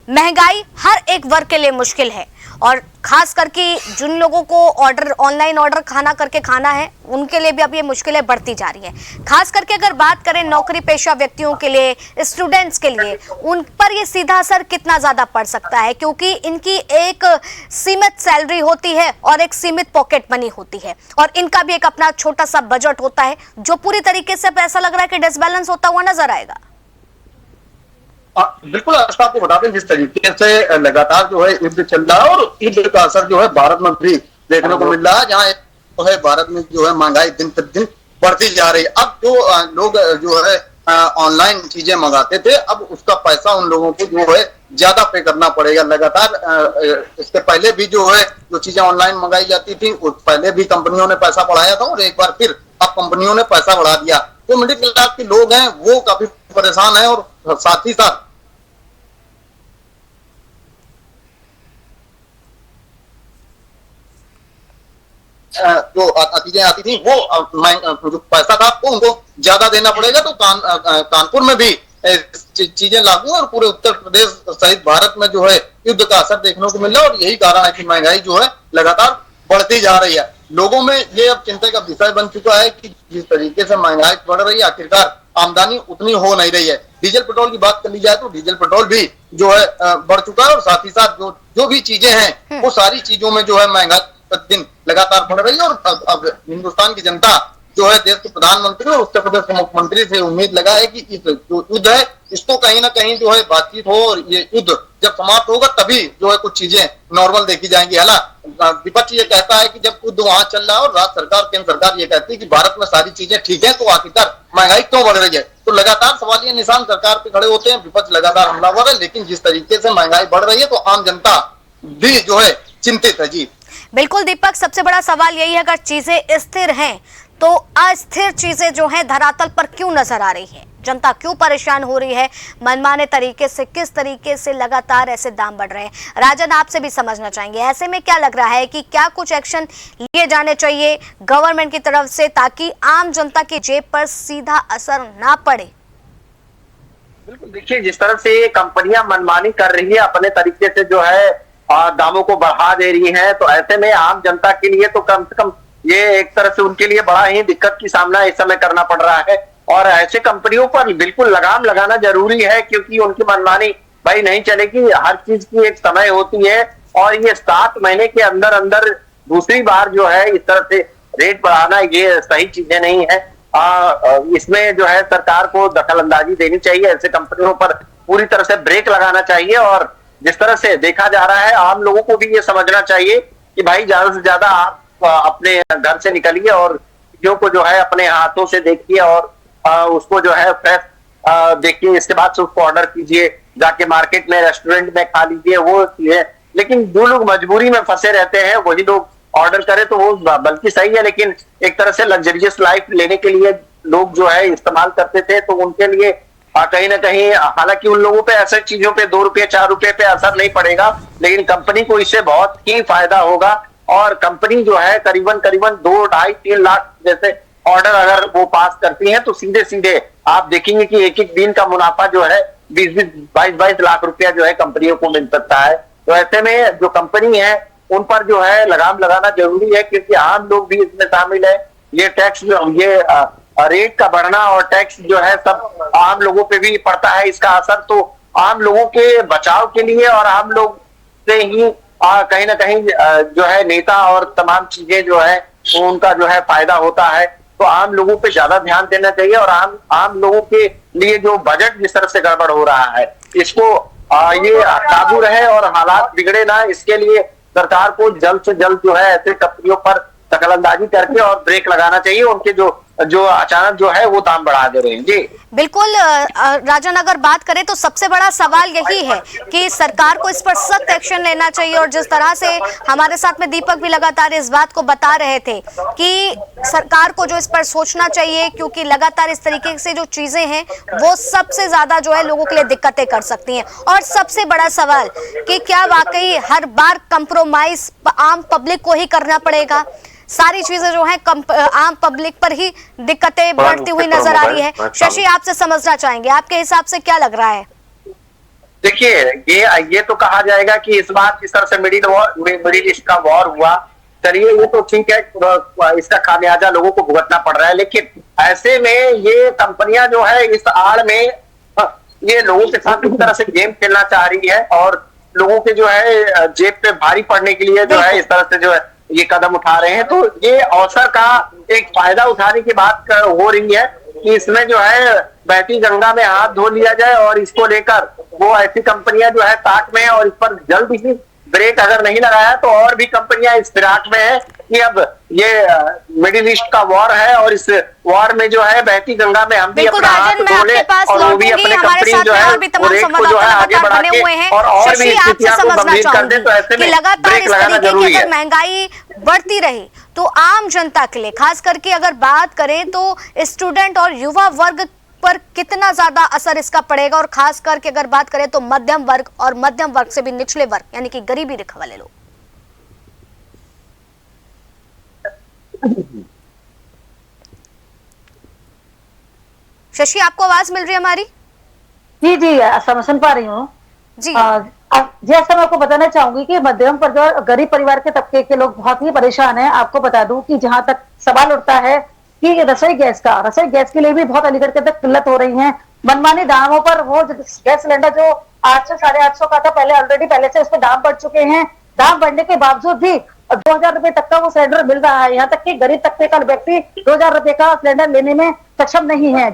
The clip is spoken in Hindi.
महंगाई हर एक वर्ग के लिए मुश्किल है और खास करके जिन लोगों को ऑनलाइन ऑर्डर खाना करके खाना है उनके लिए भी अब ये मुश्किलें बढ़ती जा रही हैं। खास करके अगर बात करें नौकरी पेशा व्यक्तियों के लिए, स्टूडेंट्स के लिए, उन पर ये सीधा असर कितना ज्यादा पड़ सकता है, क्योंकि इनकी एक सीमित सैलरी होती है और एक सीमित पॉकेट मनी होती है और इनका भी एक अपना छोटा सा बजट होता है जो पूरी तरीके से ऐसा लग रहा है कि डिसबैलेंस होता हुआ नजर आएगा। बिल्कुल आस्था, आपको बता दें जिस तरीके से लगातार जो है युद्ध चल रहा है और युद्ध का असर जो है भारत में भी देखने को मिल रहा है, जहाँ जो है भारत में जो है महंगाई दिन प्रतिदिन बढ़ती जा रही है। अब जो लोग जो है ऑनलाइन चीजें मंगाते थे, अब उसका पैसा उन लोगों को जो है ज्यादा पे करना पड़ेगा। लगातार इसके पहले भी जो है जो चीजें ऑनलाइन मंगाई जाती थी पहले भी कंपनियों ने पैसा बढ़ाया था और एक बार फिर अब कंपनियों ने पैसा बढ़ा दिया। तो मिडिल क्लास के लोग हैं वो काफी परेशान है और साथ ही साथ जो चीजें आती थी वो जो पैसा था वो उनको ज्यादा देना पड़ेगा। तो कानपुर में भी चीजें लागू और पूरे उत्तर प्रदेश सहित भारत में जो है युद्ध का असर देखने को मिल रहा है और यही कारण है कि महंगाई जो है लगातार बढ़ती जा रही है। लोगों में ये अब चिंता का विषय बन चुका है कि जिस तरीके से महंगाई बढ़ रही है आखिरकार आमदनी उतनी हो नहीं रही है। डीजल पेट्रोल की बात कर ली जाए तो डीजल पेट्रोल भी जो है बढ़ चुका है और साथ ही साथ जो भी चीजें हैं वो सारी चीजों में जो है महंगाई प्रतिदिन लगातार बढ़ रही है। और अब हिंदुस्तान की जनता जो है देश के प्रधानमंत्री और उत्तर प्रदेश के मुख्यमंत्री से उम्मीद लगा है कि इस जो युद्ध है इसको कहीं ना कहीं जो है बातचीत हो और ये युद्ध जब समाप्त होगा तभी जो है कुछ चीजें नॉर्मल देखी जाएंगी। हालांकि विपक्ष ये कहता है कि जब युद्ध वहां चल रहा है और राज्य सरकार केंद्र सरकार ये कहती है कि भारत में सारी चीजें ठीक है, तो आखिरकार महंगाई क्यों बढ़ रही है। तो लगातार सवालिया निशान सरकार पे खड़े होते हैं, विपक्ष लगातार हमलावर है, लेकिन जिस तरीके से महंगाई बढ़ रही है तो आम जनता भी जो है चिंतित है। जी बिल्कुल दीपक, सबसे बड़ा सवाल यही है, अगर चीजें स्थिर हैं तो अस्थिर चीजें जो हैं धरातल पर क्यों नजर आ रही हैं, जनता क्यों परेशान हो रही है, मनमाने तरीके से किस तरीके से लगातार ऐसे दाम बढ़ रहे हैं। राजन, आपसे भी समझना चाहेंगे, ऐसे में क्या लग रहा है कि क्या कुछ एक्शन लिए जाने चाहिए गवर्नमेंट की तरफ से ताकि आम जनता की जेब पर सीधा असर ना पड़े। बिल्कुल, देखिए जिस तरह से कंपनियां मनमानी कर रही है, अपने तरीके से जो है दामों को बढ़ा दे रही हैं, तो ऐसे में आम जनता के लिए तो कम से कम ये एक तरह से उनके लिए बड़ा ही दिक्कत की सामना इस समय करना पड़ रहा है। और ऐसे कंपनियों पर बिल्कुल लगाम लगाना जरूरी है, क्योंकि उनकी मनमानी भाई नहीं चलेगी। हर चीज की एक समय होती है और ये 7 महीने के अंदर अंदर दूसरी बार जो है इस तरह से रेट बढ़ाना ये सही चीजें नहीं है। इसमें जो है सरकार को दखलंदाजी देनी चाहिए, ऐसे कंपनियों पर पूरी तरह से ब्रेक लगाना चाहिए। और जिस तरह से देखा जा रहा है आम लोगों को भी ये समझना चाहिए कि भाई ज्यादा से ज्यादा आप अपने घर से निकलिए और चीजों को जो है अपने हाथों से देखिए और उसको जो है फ्रेश देखिए, इसके बाद से उसको ऑर्डर कीजिए, जाके मार्केट में रेस्टोरेंट में खा लीजिए वो चीजें। लेकिन जो लोग मजबूरी में फंसे रहते हैं वही लोग ऑर्डर करें तो वो बल्कि सही है, लेकिन एक तरह से लग्जरियस लाइफ लेने के लिए लोग जो है इस्तेमाल करते थे तो उनके लिए कहीं ना कहीं, हालांकि उन लोगों पे ऐसे चीजों पे 2 रुपए 4 रुपए पे असर नहीं पड़ेगा, लेकिन कंपनी को इससे बहुत ही फायदा होगा। और कंपनी जो है करीबन 2, 2.5, 3 लाख जैसे ऑर्डर अगर वो पास करती है तो सीधे सीधे आप देखेंगे कि एक एक दिन का मुनाफा जो है 20-20, 22-22 लाख रुपया जो है कंपनियों को मिल सकता है। तो ऐसे में जो कंपनी है उन पर जो है लगाम लगाना जरूरी है, क्योंकि आम लोग भी इसमें शामिल है। ये टैक्स ये रेट का बढ़ना और टैक्स जो है सब आम लोगों पे भी पड़ता है, इसका असर तो आम लोगों के बचाव के लिए और आम लोग से ही कहीं ना कहीं जो है नेता और तमाम चीजें जो है उनका जो है फायदा होता है। तो आम लोगों पे ज्यादा ध्यान देना चाहिए और आम लोगों के लिए जो बजट जिस तरह से गड़बड़ हो रहा है इसको ये काबू रहे और हालात बिगड़े ना, इसके लिए सरकार को जल्द से जल्द जो है ऐसे कंपनियों पर दखलंदाजी करके और ब्रेक लगाना चाहिए। उनके जो अचानक जो है वो दाम बढ़ा दे रहे हैं। जी बिल्कुल राजन, अगर बात करें तो सबसे बड़ा सवाल यही है कि सरकार को इस पर सख्त एक्शन लेना चाहिए। और जिस तरह से हमारे साथ में दीपक भी लगातार इस बात को बता रहे थे कि सरकार को जो इस पर सोचना चाहिए, क्योंकि लगातार इस तरीके से जो चीजें हैं वो सबसे ज्यादा जो है लोगों के लिए दिक्कतें कर सकती हैं। और सबसे बड़ा सवाल कि क्या वाकई हर बार कंप्रोमाइज आम पब्लिक को ही करना पड़ेगा, सारी चीजें जो है आम पब्लिक पर ही दिक्कतें बढ़ती हुई नजर आ रही है। शशि, आपसे समझना चाहेंगे, आपके हिसाब से क्या लग रहा है? देखिए ये तो कहा जाएगा कि इस बार जिस तरह से मिडिल ईस्ट का वॉर हुआ, चलिए ये तो ठीक है, इसका खामियाजा लोगों को भुगतना पड़ रहा है, लेकिन ऐसे में ये कंपनियां जो है इस आड़ में ये लोगों के साथ इस तरह से गेम खेलना चाह रही है और लोगों के जो है जेब पे भारी पड़ने के लिए जो है इस तरह से जो है ये कदम उठा रहे हैं। तो ये अवसर का एक फायदा उठाने की बात हो रही है कि इसमें जो है बहती गंगा में हाथ धो लिया जाए और इसको लेकर वो ऐसी कंपनियां जो है ताक में है और इस पर जल्द ही ब्रेक अगर नहीं लगाया तो और भी कंपनियां इस फिराक में है कि अब ये मिडिल ईस्ट का वॉर है और इस वॉर में जो है बहती गंगा में हम भी अपना हाथ धो ले और वो भी अपने कंपनी जो है वो रेट को जो है आगे बढ़ा के और भी स्थितियां को गंभीर कर दे। तो ऐसे में ब्रेक लगाना जरूरी है। महंगाई बढ़ती रही तो आम जनता के लिए, खास करके अगर बात करें तो स्टूडेंट और युवा वर्ग पर कितना ज्यादा असर इसका पड़ेगा, और खास करके अगर बात करें तो मध्यम वर्ग और मध्यम वर्ग से भी निचले वर्ग यानी कि गरीबी रेखा वाले लोग। शशि, आपको आवाज मिल रही है हमारी? जी जी सुन पा रही हूँ जी। जैसा मैं आपको बताना चाहूंगी कि मध्यम वर्ग और गरीब परिवार के तबके के लोग बहुत ही परेशान हैं। आपको बता दूं कि जहां तक सवाल उठता है कि रसोई गैस के लिए भी बहुत अलीगढ़ के अंदर किल्लत हो रही है। मनमानी दामों पर वो गैस सिलेंडर जो 800 850 का था पहले से उस पर दाम बढ़ चुके हैं। दाम बढ़ने के बावजूद भी 2000 रुपए तक का वो सिलेंडर मिल रहा है। यहाँ तक कि गरीब तबके का व्यक्ति 2000 रुपए का सिलेंडर लेने में सक्षम नहीं है।